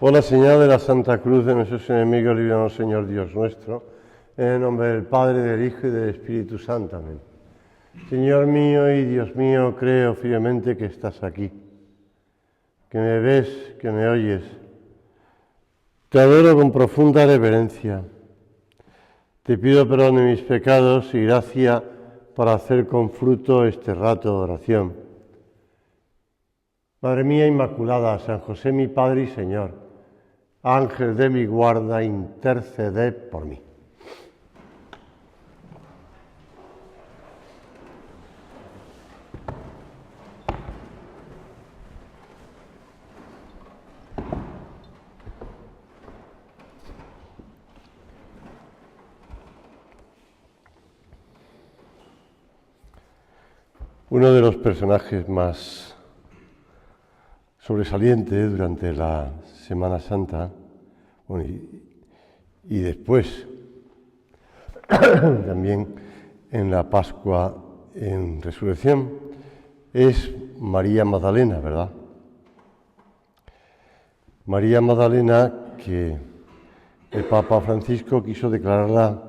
Por la señal de la Santa Cruz de nuestros enemigos, líbranos, Señor Dios nuestro, en el nombre del Padre, del Hijo y del Espíritu Santo. Amén. Señor mío y Dios mío, creo firmemente que estás aquí, que me ves, que me oyes. Te adoro con profunda reverencia. Te pido perdón de mis pecados y gracia para hacer con fruto este rato de oración. Madre mía Inmaculada, San José mi Padre y Señor, Ángel de mi guarda, interceded por mí. Uno de los personajes más sobresalientes durante la Semana Santa, bueno, y después también en la Pascua en Resurrección, es María Magdalena, ¿verdad? María Magdalena, que el Papa Francisco quiso declararla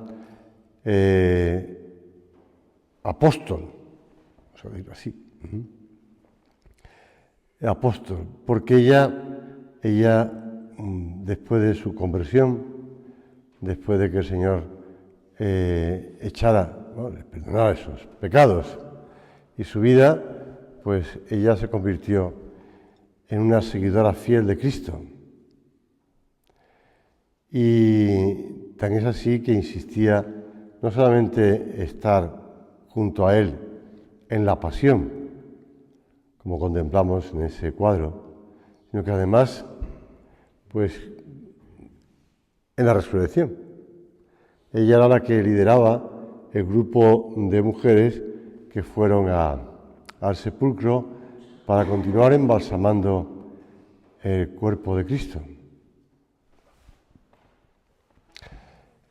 apóstol, vamos a decirlo así. Apóstol, porque ella, después de su conversión, después de que el Señor le perdonara esos pecados y su vida, pues ella se convirtió en una seguidora fiel de Cristo. Y tan es así que insistía no solamente estar junto a Él en la pasión, como contemplamos en ese cuadro, sino que además, pues, en la resurrección. Ella era la que lideraba el grupo de mujeres que fueron al sepulcro para continuar embalsamando el cuerpo de Cristo.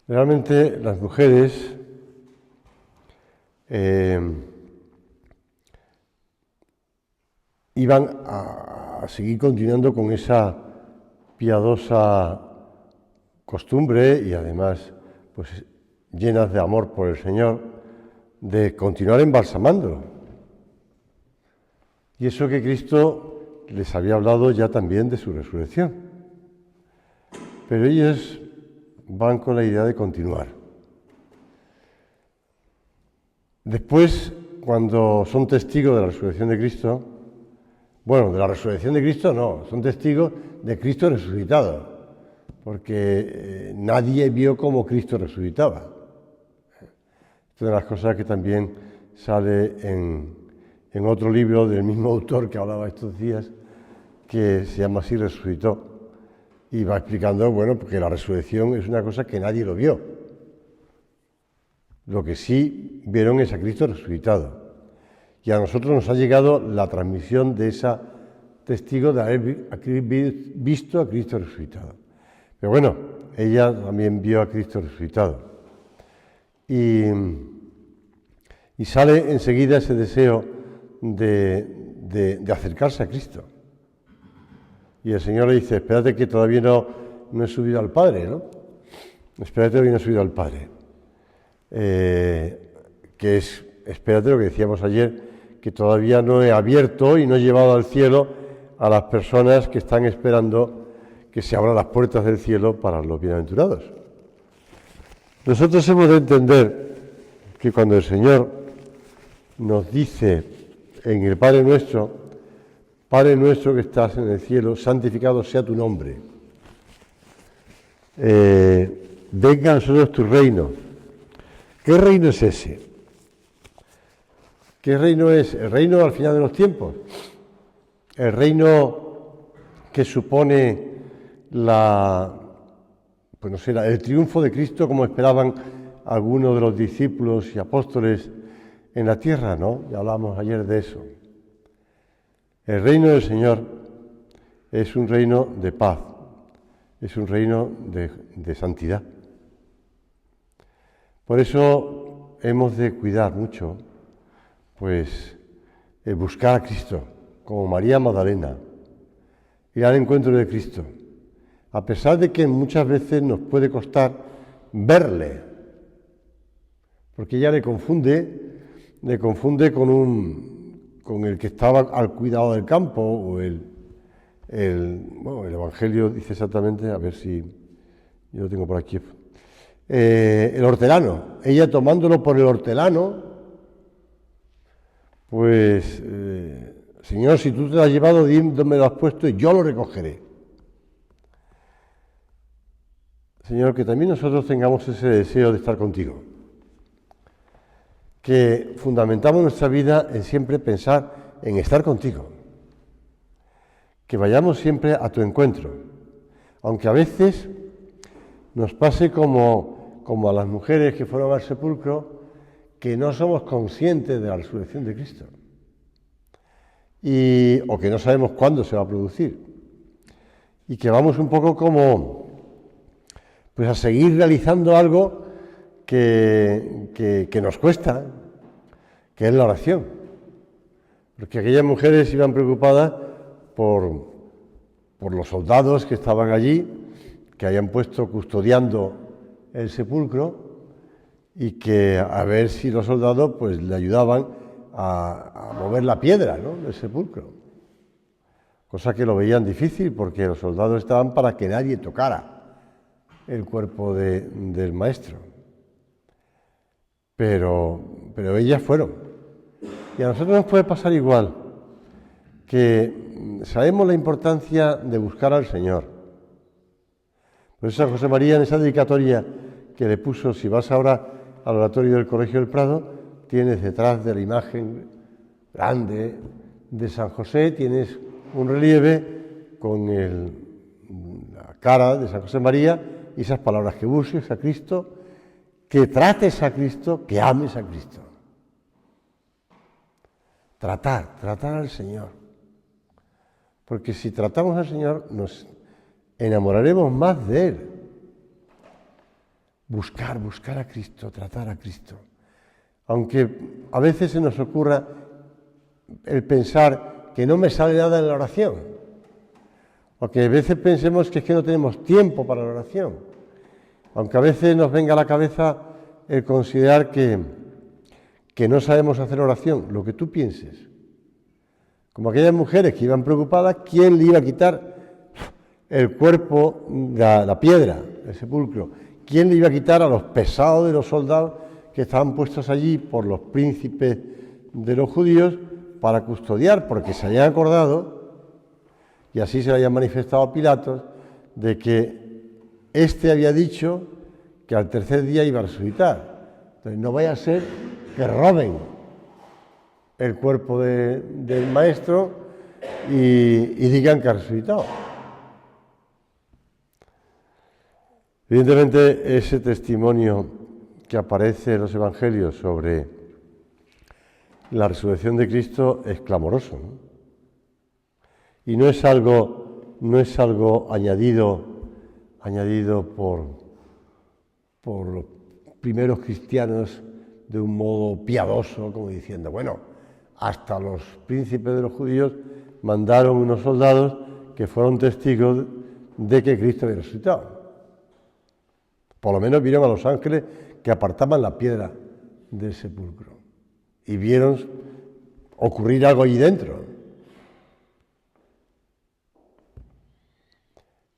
Realmente las mujeres iban a seguir continuando con esa piadosa costumbre y además pues llenas de amor por el Señor, de continuar embalsamándolo. Y eso que Cristo les había hablado ya también de su resurrección. Pero ellos van con la idea de continuar. Después, cuando son testigos de la resurrección de Cristo, bueno, de la resurrección de Cristo no, son testigos de Cristo resucitado, porque nadie vio cómo Cristo resucitaba. Esta es una de las cosas que también sale en otro libro del mismo autor que hablaba estos días, que se llama así, Resucitó, y va explicando, bueno, porque la resurrección es una cosa que nadie lo vio. Lo que sí vieron es a Cristo resucitado. Y a nosotros nos ha llegado la transmisión de esa testigo de haber visto a Cristo resucitado. Pero bueno, ella también vio a Cristo resucitado. Y sale enseguida ese deseo de acercarse a Cristo. Y el Señor le dice, espérate que todavía no he subido al Padre, ¿no? Espérate que todavía no he subido al Padre. Espérate lo que decíamos ayer, que todavía no he abierto y no he llevado al cielo a las personas que están esperando que se abran las puertas del cielo para los bienaventurados. Nosotros hemos de entender que cuando el Señor nos dice en el Padre nuestro que estás en el cielo, santificado sea tu nombre. Venga a nosotros tu reino. ¿Qué reino es ese? ¿Qué reino es? El reino al final de los tiempos. El reino que supone el triunfo de Cristo como esperaban algunos de los discípulos y apóstoles en la tierra, ¿no? Ya hablamos ayer de eso. El reino del Señor es un reino de paz, es un reino de santidad. Por eso hemos de cuidar mucho, pues, buscar a Cristo, como María Magdalena, ir al encuentro de Cristo, a pesar de que muchas veces nos puede costar verle, porque ella le confunde con el que estaba al cuidado del campo, o el Evangelio dice exactamente, a ver si yo lo tengo por aquí, el hortelano. Ella, tomándolo por el hortelano, pues, Señor, si tú te lo has llevado, dime dónde me lo has puesto y yo lo recogeré. Señor, que también nosotros tengamos ese deseo de estar contigo, que fundamentamos nuestra vida en siempre pensar en estar contigo, que vayamos siempre a tu encuentro, aunque a veces nos pase como a las mujeres que fueron al sepulcro, que no somos conscientes de la resurrección de Cristo, o que no sabemos cuándo se va a producir, y que vamos un poco como pues a seguir realizando algo que nos cuesta, que es la oración. Porque aquellas mujeres iban preocupadas por los soldados que estaban allí, que habían puesto custodiando el sepulcro, y que a ver si los soldados pues le ayudaban a mover la piedra, ¿no?, del sepulcro. Cosa que lo veían difícil, porque los soldados estaban para que nadie tocara el cuerpo del maestro. Pero ellas fueron. Y a nosotros nos puede pasar igual, que sabemos la importancia de buscar al Señor. Por eso San José María, en esa dedicatoria que le puso, si vas ahora al oratorio del Colegio del Prado, tienes detrás de la imagen grande de San José, tienes un relieve con la cara de San José María y esas palabras: que busques a Cristo, que trates a Cristo, que ames a Cristo. Tratar al Señor. Porque si tratamos al Señor, nos enamoraremos más de Él. Buscar a Cristo, tratar a Cristo. Aunque a veces se nos ocurra el pensar que no me sale nada en la oración, o que a veces pensemos que es que no tenemos tiempo para la oración, aunque a veces nos venga a la cabeza el considerar que no sabemos hacer oración, lo que tú pienses. Como aquellas mujeres que iban preocupadas, ¿quién le iba a quitar el cuerpo, la piedra, el sepulcro? ¿Quién le iba a quitar a los pesados de los soldados que estaban puestos allí por los príncipes de los judíos para custodiar? Porque se habían acordado, y así se lo habían manifestado a Pilatos, de que éste había dicho que al tercer día iba a resucitar. Entonces no vaya a ser que roben el cuerpo del maestro y digan que ha resucitado. Evidentemente, ese testimonio que aparece en los Evangelios sobre la resurrección de Cristo es clamoroso, ¿no? Y no es algo añadido por los primeros cristianos de un modo piadoso, como diciendo, bueno, hasta los príncipes de los judíos mandaron unos soldados que fueron testigos de que Cristo había resucitado. Por lo menos vieron a los ángeles que apartaban la piedra del sepulcro y vieron ocurrir algo allí dentro.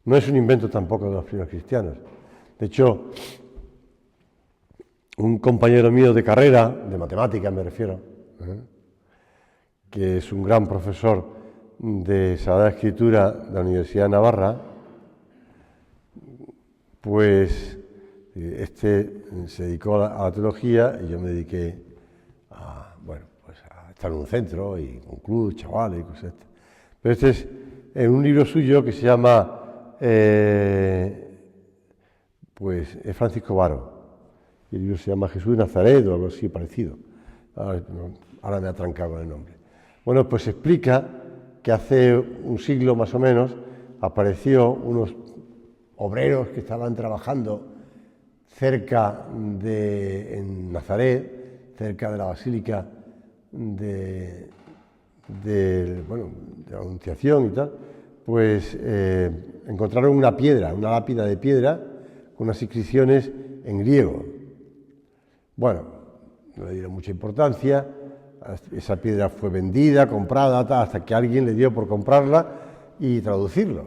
No es un invento tampoco de los primeros cristianos. De hecho, un compañero mío de carrera, de matemáticas me refiero, que es un gran profesor de Sagrada Escritura de la Universidad de Navarra, pues se dedicó a la teología y yo me dediqué a estar en un centro y con clubes, chavales y cosas. Pero este es en un libro suyo que se llama, es Francisco Varo, y el libro se llama Jesús de Nazaret o algo así parecido. Ahora me ha trancado con el nombre. Bueno, pues explica que hace un siglo más o menos apareció unos obreros que estaban trabajando cerca en Nazaret, cerca de la Basílica de la Anunciación y tal, pues encontraron una piedra, una lápida de piedra, con unas inscripciones en griego. Bueno, no le dieron mucha importancia, esa piedra fue vendida, comprada, hasta que alguien le dio por comprarla y traducirlo.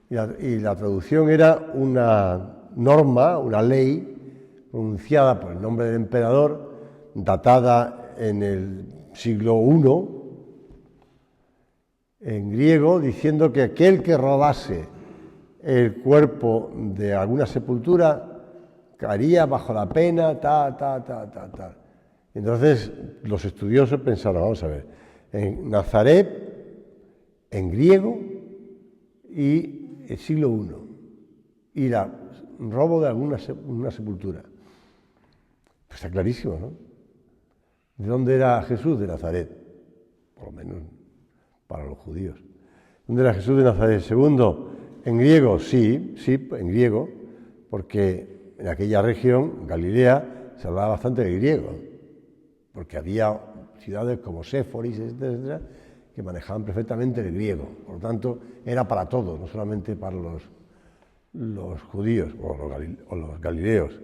Y la traducción era una norma, una ley pronunciada por el nombre del emperador, datada en el siglo I, en griego, diciendo que aquel que robase el cuerpo de alguna sepultura caería bajo la pena, tal. Entonces los estudiosos pensaron, vamos a ver, en Nazaret, en griego y el siglo I, y robo de una sepultura. Pues está clarísimo, ¿no? ¿De dónde era Jesús? De Nazaret, por lo menos para los judíos. ¿Dónde era Jesús de Nazaret? Segundo, en griego, sí, en griego, porque en aquella región, Galilea, se hablaba bastante de griego, porque había ciudades como Séforis, etcétera, que manejaban perfectamente el griego. Por lo tanto, era para todos, no solamente para los judíos o los galileos.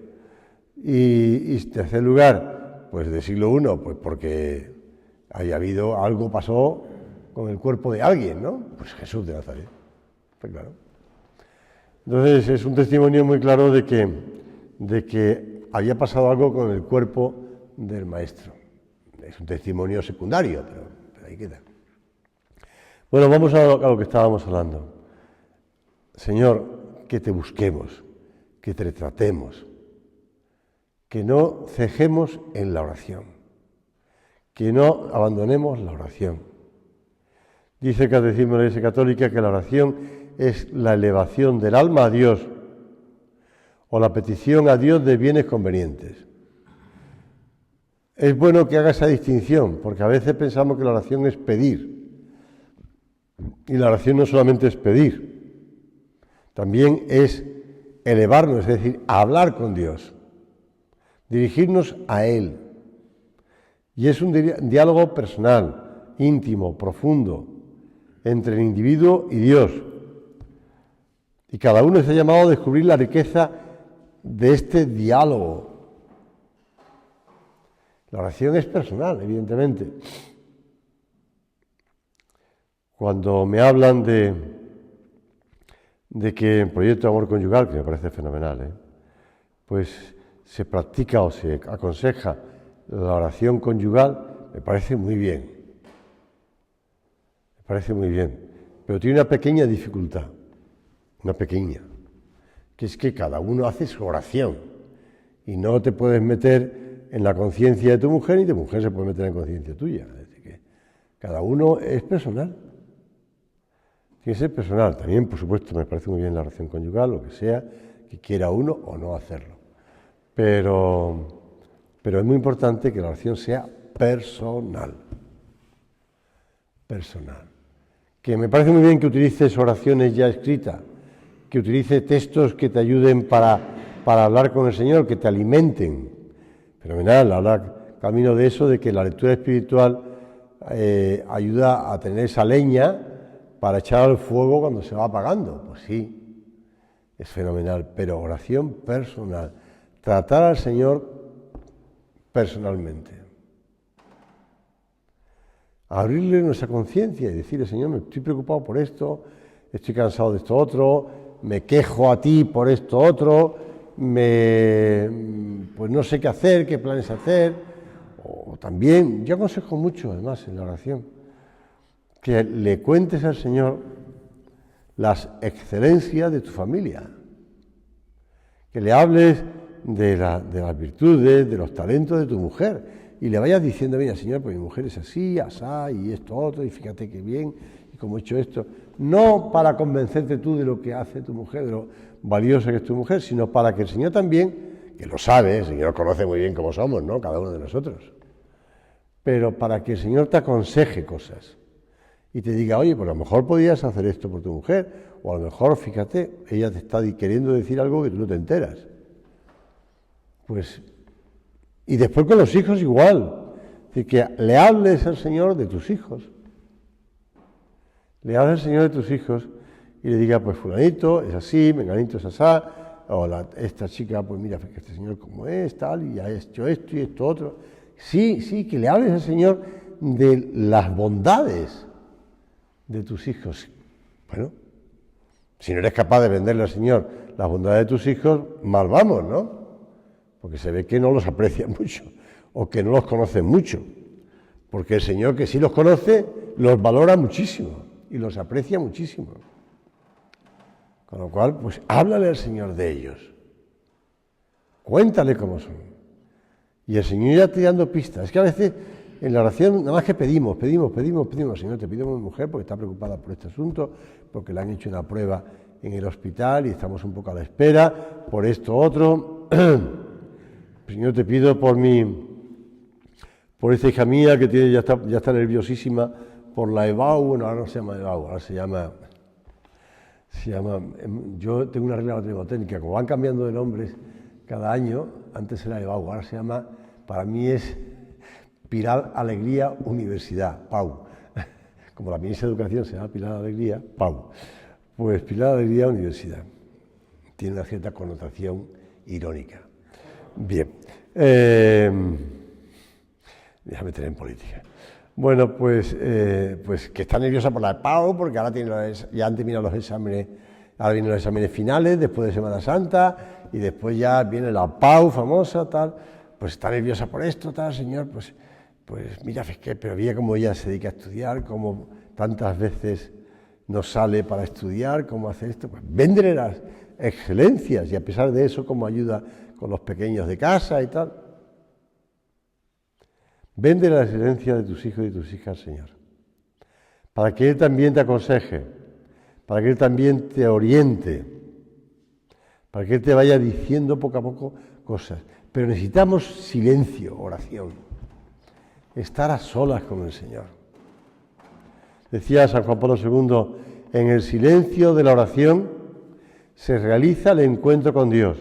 Y en tercer lugar, pues del siglo I, pues porque haya habido algo, pasó con el cuerpo de alguien, ¿no? Pues Jesús de Nazaret, está claro. Entonces es un testimonio muy claro de que había pasado algo con el cuerpo del maestro. Es un testimonio secundario, pero ahí queda. Bueno, vamos a lo que estábamos hablando. Señor, que te busquemos, que te tratemos, que no cejemos en la oración, que no abandonemos la oración. Dice el Catecismo de la Iglesia Católica que la oración es la elevación del alma a Dios o la petición a Dios de bienes convenientes. Es bueno que haga esa distinción, porque a veces pensamos que la oración es pedir. Y la oración no solamente es pedir, también es elevarnos, es decir, hablar con Dios, dirigirnos a Él. Y es un diálogo personal, íntimo, profundo, entre el individuo y Dios. Y cada uno está llamado a descubrir la riqueza de este diálogo. La oración es personal, evidentemente. Cuando me hablan de que el proyecto de amor conyugal, que me parece fenomenal, pues se practica o se aconseja la oración conyugal, me parece muy bien. Me parece muy bien. Pero tiene una pequeña dificultad, que es que cada uno hace su oración y no te puedes meter en la conciencia de tu mujer ni tu mujer se puede meter en la conciencia tuya. Es decir, que cada uno es personal. Tiene que ser personal. También, por supuesto, me parece muy bien la oración conyugal, lo que sea, que quiera uno o no hacerlo. Pero es muy importante que la oración sea personal. Personal. Que me parece muy bien que utilices oraciones ya escritas, que utilices textos que te ayuden para hablar con el Señor, que te alimenten. Fenomenal, hablar camino de eso, de que la lectura espiritual ayuda a tener esa leña para echar al fuego cuando se va apagando. Pues sí, es fenomenal, pero oración personal. Tratar al Señor personalmente. Abrirle nuestra conciencia y decirle, Señor, me estoy preocupado por esto, estoy cansado de esto otro, me quejo a ti por esto otro, pues no sé qué hacer, qué planes hacer. O también, yo aconsejo mucho, además, en la oración, que le cuentes al Señor las excelencias de tu familia, que le hables de las virtudes, de los talentos de tu mujer, y le vayas diciendo, mira, Señor, pues mi mujer es así, asá, y esto otro, y fíjate qué bien, y cómo he hecho esto. No para convencerte tú de lo que hace tu mujer, de lo valiosa que es tu mujer, sino para que el Señor también, que lo sabe, el Señor conoce muy bien cómo somos, ¿no? Cada uno de nosotros. Pero para que el Señor te aconseje cosas y te diga, oye, pues a lo mejor podías hacer esto por tu mujer, o a lo mejor, fíjate, ella te está queriendo decir algo que tú no te enteras. Pues, y después con los hijos igual, es decir, que le hables al Señor de tus hijos, Le hables al Señor de tus hijos y le diga, pues fulanito es así, menganito es asá, o esta chica, pues mira, que este señor como es, tal, y ha hecho esto y esto otro. Sí, que le hables al Señor de las bondades de tus hijos. Bueno, si no eres capaz de venderle al Señor las bondades de tus hijos, mal vamos, ¿no? Porque se ve que no los aprecias mucho, o que no los conoces mucho. Porque el Señor, que sí los conoce, los valora muchísimo y los aprecia muchísimo. Con lo cual, pues háblale al Señor de ellos. Cuéntale cómo son. Y el Señor ya te está dando pistas. Es que a veces en la oración nada más que pedimos. Señor, te pido a mi mujer porque está preocupada por este asunto, porque le han hecho una prueba en el hospital y estamos un poco a la espera, por esto otro. Señor, te pido por esta hija mía que ya está nerviosísima por la EBAU. Bueno, ahora no se llama EBAU, ahora se llama, yo tengo una regla técnica, como van cambiando de nombres cada año, antes era EBAU, ahora se llama, para mí es Pilar Alegría Universidad, PAU. Como la ministra de Educación se llama Pilar Alegría, PAU. Pues Pilar Alegría Universidad. Tiene una cierta connotación irónica. Bien. Déjame tener en política. Bueno, pues que está nerviosa por la PAU, porque ahora ya han terminado los exámenes, ahora vienen los exámenes finales, después de Semana Santa, y después ya viene la PAU famosa, tal. Pues está nerviosa por esto, tal, señor, pues mira, es que, pero veía cómo ella se dedica a estudiar, cómo tantas veces no sale para estudiar, cómo hace esto, pues véndele las excelencias, y a pesar de eso, cómo ayuda con los pequeños de casa y tal. Vende la excelencia de tus hijos y de tus hijas, Señor, para que Él también te aconseje, para que Él también te oriente, para que Él te vaya diciendo poco a poco cosas. Pero necesitamos silencio, oración, estar a solas con el Señor. Decía San Juan Pablo II, en el silencio de la oración se realiza el encuentro con Dios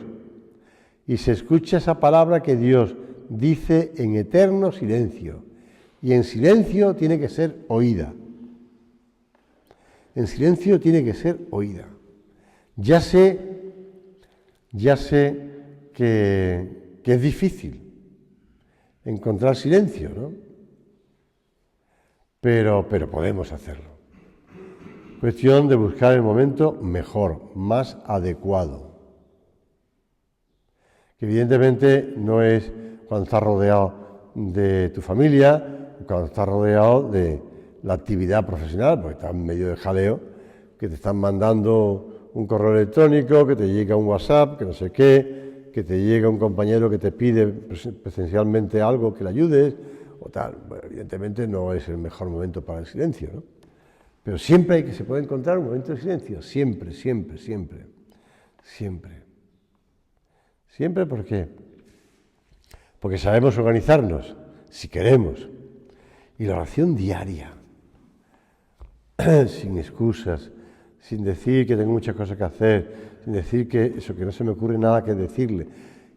y se escucha esa palabra que Dios dice en eterno silencio, y en silencio tiene que ser oída. En silencio tiene que ser oída. Ya sé que es difícil encontrar silencio, ¿no? Pero podemos hacerlo. Cuestión de buscar el momento mejor, más adecuado. Que evidentemente no es cuando estás rodeado de tu familia, cuando estás rodeado de la actividad profesional, porque estás en medio de jaleo, que te están mandando un correo electrónico, que te llega un WhatsApp, que no sé qué, que te llega un compañero que te pide presencialmente algo que le ayudes, o tal. Bueno, evidentemente no es el mejor momento para el silencio, ¿no? Pero siempre se puede encontrar un momento de silencio, siempre. Siempre, ¿por qué? Porque sabemos organizarnos, si queremos. Y la oración diaria, sin excusas, sin decir que tengo muchas cosas que hacer, sin decir que no se me ocurre nada que decirle,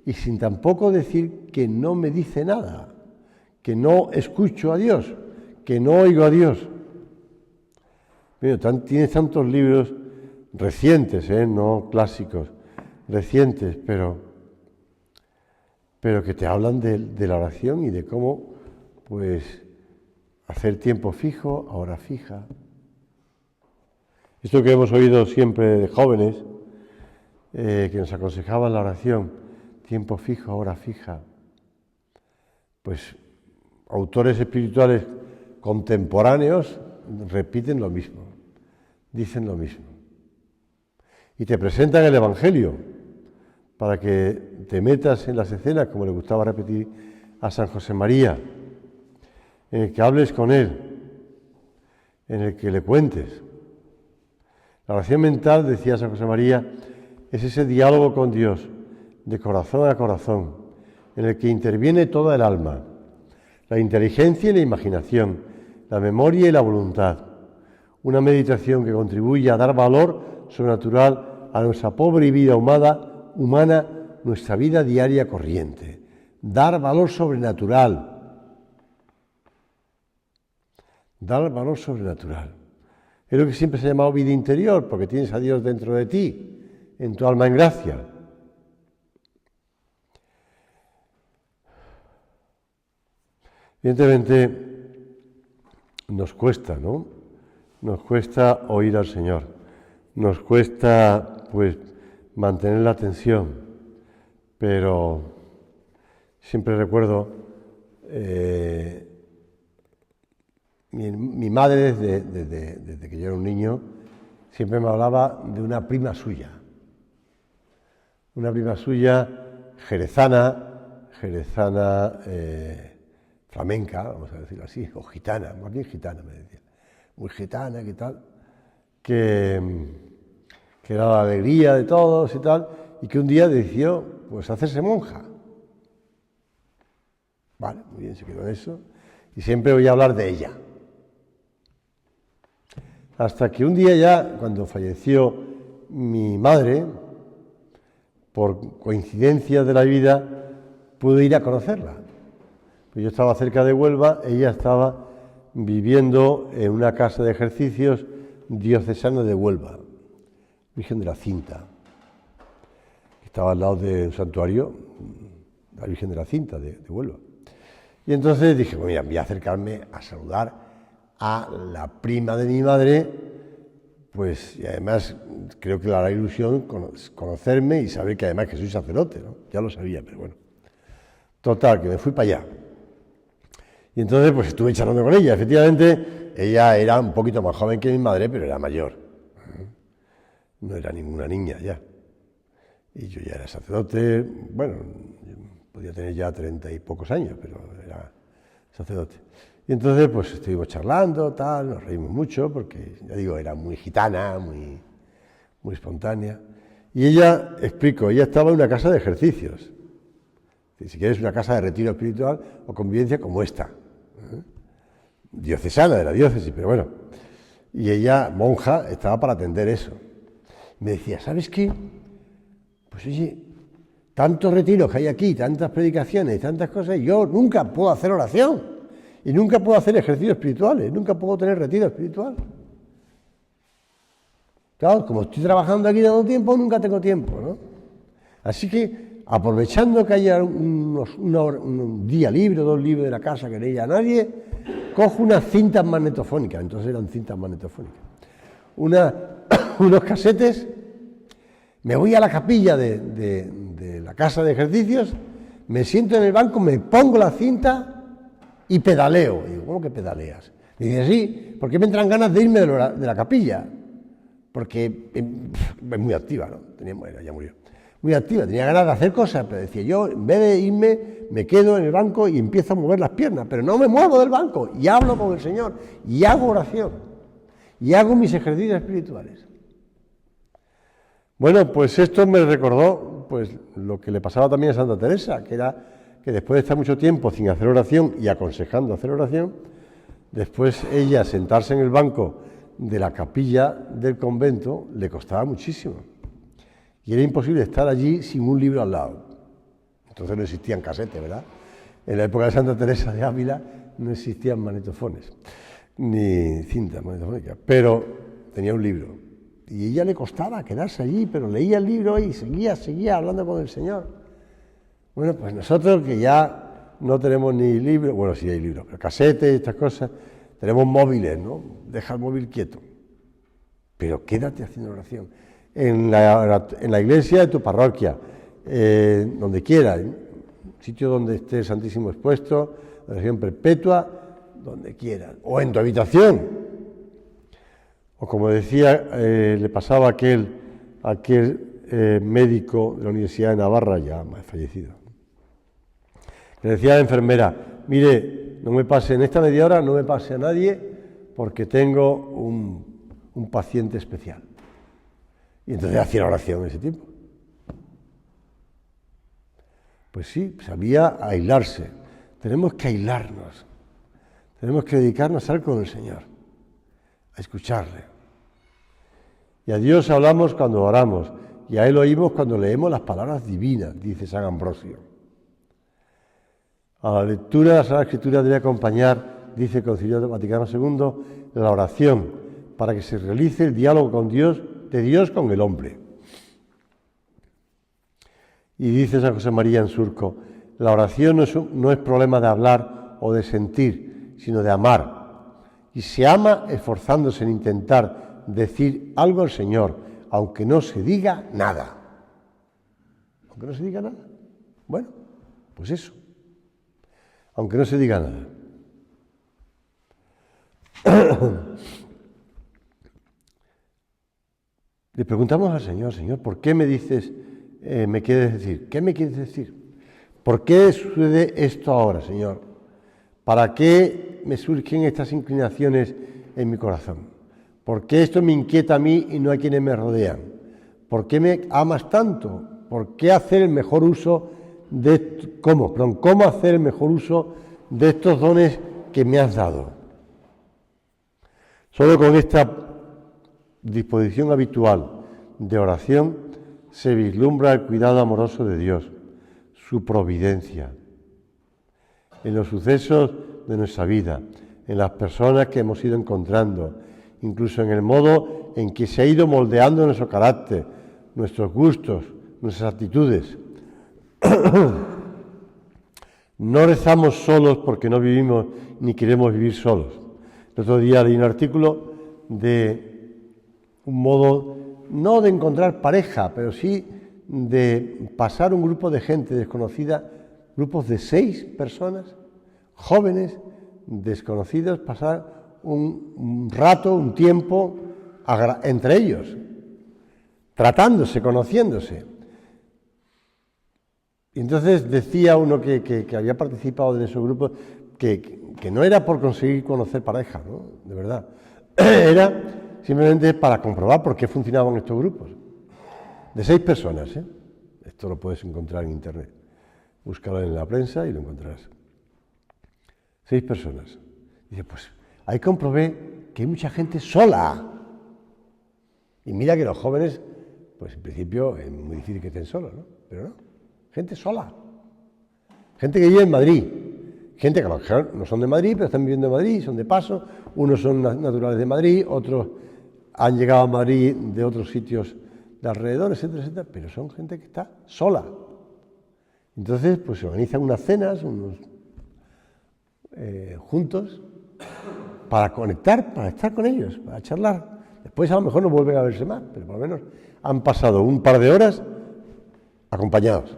y sin tampoco decir que no me dice nada, que no escucho a Dios, que no oigo a Dios. Mira, tienes tantos libros recientes, no clásicos, recientes, pero que te hablan de la oración y de cómo, pues, hacer tiempo fijo, a hora fija. Esto que hemos oído siempre de jóvenes, que nos aconsejaban la oración, tiempo fijo, a hora fija. Pues autores espirituales contemporáneos repiten lo mismo, dicen lo mismo. Y te presentan el Evangelio para que te metas en las escenas, como le gustaba repetir a San José María, en el que hables con Él, en el que le cuentes. La oración mental, decía San José María, es ese diálogo con Dios, de corazón a corazón, en el que interviene toda el alma, la inteligencia y la imaginación, la memoria y la voluntad. Una meditación que contribuye a dar valor sobrenatural a nuestra pobre vida humana, nuestra vida diaria corriente. Dar valor sobrenatural. Dar valor sobrenatural. Es lo que siempre se ha llamado vida interior, porque tienes a Dios dentro de ti, en tu alma en gracia. Evidentemente nos cuesta, ¿no? Nos cuesta oír al Señor, nos cuesta, pues, mantener la atención, pero siempre recuerdo mi madre, desde que yo era un niño, siempre me hablaba de una prima suya jerezana, flamenca, vamos a decirlo así, o gitana, más bien gitana, me decía, muy gitana, ¿qué tal? Que era la alegría de todos y tal, y que un día decidió, pues, hacerse monja. Vale, muy bien, se quedó en eso, y siempre oía hablar de ella. Hasta que un día ya, cuando falleció mi madre, por coincidencia de la vida, pude ir a conocerla. Pues yo estaba cerca de Huelva, ella estaba viviendo en una casa de ejercicios diocesana de Huelva, Virgen de la Cinta. Estaba al lado del santuario, la Virgen de la Cinta de Huelva. Y entonces dije, bueno, mira, voy a acercarme a saludar a la prima de mi madre, pues, y además creo que le hará ilusión conocerme y saber que además que soy sacerdote, ¿no? Ya lo sabía, pero bueno. Total, que me fui para allá. Y entonces, pues, estuve charlando con ella. Efectivamente, ella era un poquito más joven que mi madre, pero era mayor. No era ninguna niña ya. Y yo ya era sacerdote, bueno, podía tener ya 30 y pocos años, pero era sacerdote. Y entonces, pues, estuvimos charlando, tal, nos reímos mucho, porque, ya digo, era muy gitana, muy espontánea. Y ella, explico, ella estaba en una casa de ejercicios. Si quieres, una casa de retiro espiritual o convivencia como esta. Diocesana, de la diócesis, pero bueno. Y ella, monja, estaba para atender eso. Me decía, ¿sabes qué? Pues oye, tantos retiros que hay aquí, tantas predicaciones, tantas cosas, yo nunca puedo hacer oración. Y nunca puedo hacer ejercicios espirituales, nunca puedo tener retiro espiritual. Claro, como estoy trabajando aquí dando tiempo, nunca tengo tiempo, ¿no? Así que, aprovechando que haya un día libre, 2 libres de la casa que no haya nadie, cojo unas cintas magnetofónicas, entonces eran cintas magnetofónicas, unos casetes, me voy a la capilla de la casa de ejercicios, me siento en el banco, me pongo la cinta y pedaleo. Digo, ¿cómo que pedaleas? Y dice, sí, porque me entran ganas de irme de la capilla, porque es muy activa, ¿no? Ya murió. Muy activa, tenía ganas de hacer cosas, pero decía yo, en vez de irme, me quedo en el banco y empiezo a mover las piernas, pero no me muevo del banco, y hablo con el Señor, y hago oración, y hago mis ejercicios espirituales. Bueno, pues esto me recordó, pues, lo que le pasaba también a Santa Teresa, que era que después de estar mucho tiempo sin hacer oración y aconsejando hacer oración, después ella sentarse en el banco de la capilla del convento le costaba muchísimo. Y era imposible estar allí sin un libro al lado. Entonces no existían casetes, ¿verdad? En la época de Santa Teresa de Ávila no existían magnetofones, ni cintas magnetofónicas, pero tenía un libro. Y a ella le costaba quedarse allí, pero leía el libro y seguía hablando con el Señor. Bueno, pues nosotros que ya no tenemos ni libros, bueno, sí hay libros, pero casetes y estas cosas, tenemos móviles, ¿no? Deja el móvil quieto, pero quédate haciendo oración. En la iglesia de tu parroquia, donde quiera, en un sitio donde esté el Santísimo expuesto, oración perpetua, donde quiera, o en tu habitación. O como decía, le pasaba a aquel médico de la Universidad de Navarra, ya fallecido. Le decía a la enfermera, mire, no me pase, en esta media hora no me pase a nadie porque tengo un paciente especial. Y entonces hacía oración en ese tiempo. Pues sí, sabía aislarse. Tenemos que aislarnos. Tenemos que dedicarnos a estar con el Señor, a escucharle. Y a Dios hablamos cuando oramos, y a Él oímos cuando leemos las palabras divinas, dice San Ambrosio. A la lectura de la Sagrada Escritura debe acompañar, dice el Concilio Vaticano II, la oración, para que se realice el diálogo con Dios, de Dios con el hombre. Y dice San José María en Surco, la oración no es problema de hablar o de sentir, sino de amar. Y se ama esforzándose en intentar decir algo al Señor, aunque no se diga nada. Aunque no se diga nada. Bueno, pues eso. Aunque no se diga nada. Le preguntamos al Señor, Señor, ¿por qué me dices, me quieres decir? ¿Qué me quieres decir? ¿Por qué sucede esto ahora, Señor? ¿Para qué me surgen estas inclinaciones en mi corazón? ¿Por qué esto me inquieta a mí y no a quienes me rodean? ¿Por qué me amas tanto? ¿Por qué hacer el mejor uso de cómo hacer el mejor uso de estos dones que me has dado? Solo con esta disposición habitual de oración se vislumbra el cuidado amoroso de Dios, su providencia en los sucesos de nuestra vida, en las personas que hemos ido encontrando, incluso en el modo en que se ha ido moldeando nuestro carácter, nuestros gustos, nuestras actitudes. No rezamos solos porque no vivimos ni queremos vivir solos. El otro día leí un artículo de un modo, no de encontrar pareja, pero sí de pasar un grupo de gente desconocida, grupos de 6 personas, jóvenes, desconocidos, pasar un rato, un tiempo entre ellos, tratándose, conociéndose. Y entonces decía uno que había participado en esos grupos que no era por conseguir conocer pareja, ¿no? De verdad. Era simplemente para comprobar por qué funcionaban estos grupos. De 6 personas, ¿eh? Esto lo puedes encontrar en internet. Búscalo en la prensa y lo encontrarás. 6 personas. Dice, pues ahí comprobé que hay mucha gente sola. Y mira que los jóvenes, pues en principio es muy difícil que estén solos, ¿no? Pero no, gente sola. Gente que vive en Madrid. Gente que a lo mejor no son de Madrid, pero están viviendo en Madrid, son de paso. Unos son naturales de Madrid, otros han llegado a Madrid de otros sitios de alrededor, etcétera, etcétera. Pero son gente que está sola. Entonces, pues se organizan unas cenas, juntos, para conectar, para estar con ellos, para charlar. Después a lo mejor no vuelven a verse más, pero por lo menos han pasado un par de horas acompañados.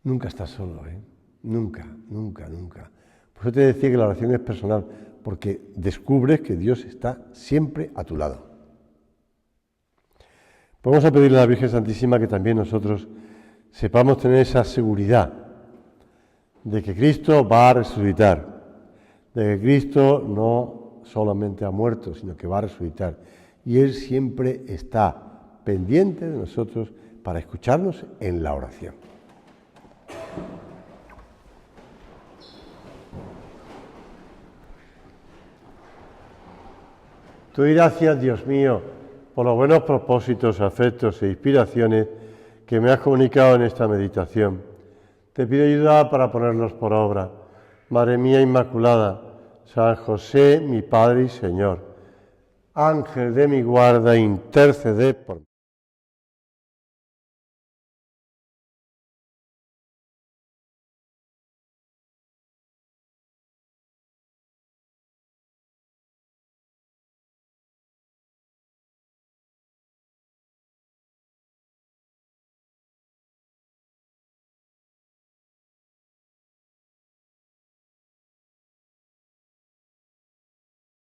Nunca estás solo, ¿eh? Nunca, nunca, nunca. Por eso te decía que la oración es personal, porque descubres que Dios está siempre a tu lado. Vamos a pedirle a la Virgen Santísima que también nosotros sepamos tener esa seguridad de que Cristo va a resucitar, de que Cristo no solamente ha muerto, sino que va a resucitar. Y Él siempre está pendiente de nosotros para escucharnos en la oración. Te doy gracias, Dios mío, por los buenos propósitos, afectos e inspiraciones que me has comunicado en esta meditación. Te pido ayuda para ponerlos por obra. Madre mía Inmaculada, San José, mi Padre y Señor, Ángel de mi guarda, intercede por mí.